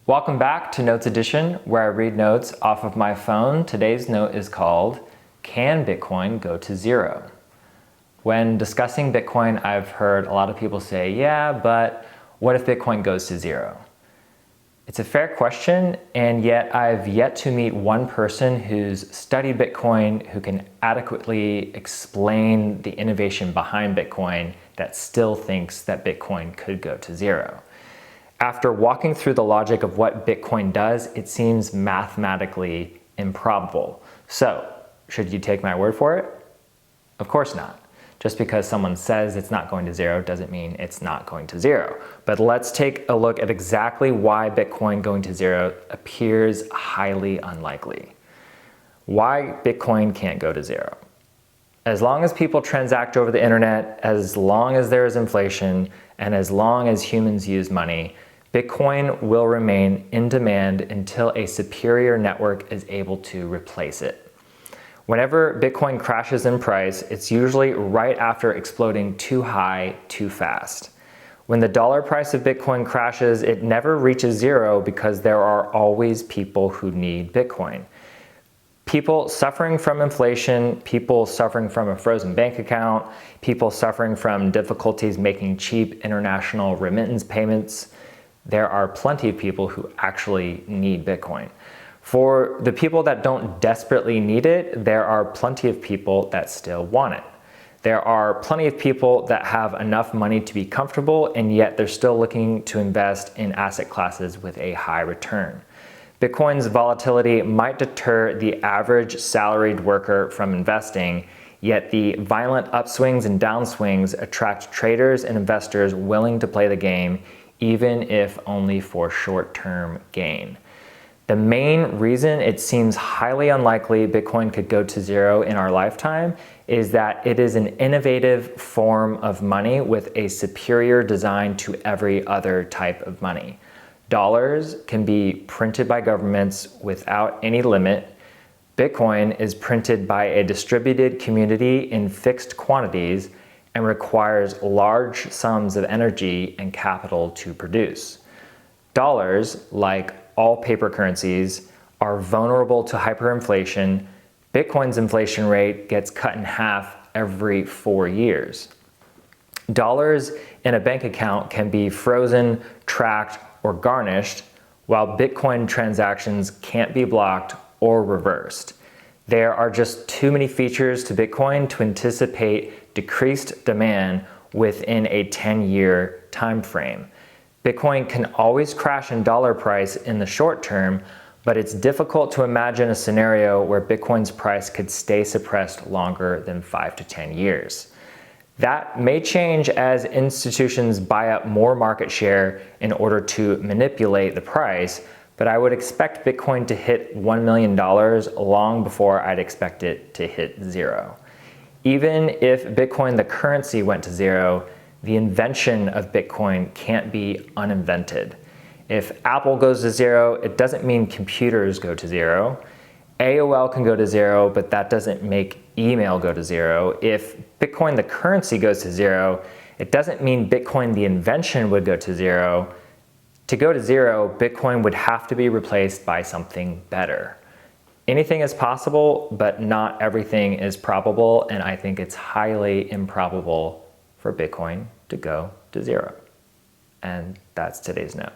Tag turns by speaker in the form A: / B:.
A: Welcome back to Notes Edition, where I read notes off of my phone. Today's note is called, Can Bitcoin Go to Zero? When discussing Bitcoin, I've heard a lot of people say, yeah, but what if Bitcoin goes to zero? It's a fair question, and yet I've yet to meet one person who's studied Bitcoin who can adequately explain the innovation behind Bitcoin that still thinks that Bitcoin could go to zero. After walking through the logic of what Bitcoin does, it seems mathematically improbable. So, should you take my word for it? Of course not. Just because someone says it's not going to zero doesn't mean it's not going to zero. But let's take a look at exactly why Bitcoin going to zero appears highly unlikely. Why Bitcoin can't go to zero. As long as people transact over the internet, as long as there is inflation, and as long as humans use money, Bitcoin will remain in demand until a superior network is able to replace it. Whenever Bitcoin crashes in price, it's usually right after exploding too high, too fast. When the dollar price of Bitcoin crashes, it never reaches zero because there are always people who need Bitcoin. People suffering from inflation, people suffering from a frozen bank account, people suffering from difficulties making cheap international remittance payments. There are plenty of people who actually need Bitcoin. For the people that don't desperately need it, there are plenty of people that still want it. There are plenty of people that have enough money to be comfortable, and yet they're still looking to invest in asset classes with a high return. Bitcoin's volatility might deter the average salaried worker from investing, yet the violent upswings and downswings attract traders and investors willing to play the game, even if only for short-term gain. The main reason it seems highly unlikely Bitcoin could go to zero in our lifetime is that it is an innovative form of money with a superior design to every other type of money. Dollars can be printed by governments without any limit. Bitcoin is printed by a distributed community in fixed quantities and requires large sums of energy and capital to produce. Dollars, like all paper currencies, are vulnerable to hyperinflation. Bitcoin's inflation rate gets cut in half every 4 years. Dollars in a bank account can be frozen, tracked, or garnished, while Bitcoin transactions can't be blocked or reversed. There are just too many features to Bitcoin to anticipate decreased demand within a 10-year time frame. Bitcoin can always crash in dollar price in the short term, but it's difficult to imagine a scenario where Bitcoin's price could stay suppressed longer than 5 to 10 years. That may change as institutions buy up more market share in order to manipulate the price, but I would expect Bitcoin to hit $1 million long before I'd expect it to hit zero. Even if Bitcoin the currency went to zero, the invention of Bitcoin can't be uninvented. If Apple goes to zero, it doesn't mean computers go to zero. AOL can go to zero, but that doesn't make email go to zero. If Bitcoin the currency goes to zero, it doesn't mean Bitcoin the invention would go to zero. To go to zero, Bitcoin would have to be replaced by something better. Anything is possible, but not everything is probable, and I think it's highly improbable for Bitcoin to go to zero. And that's today's note.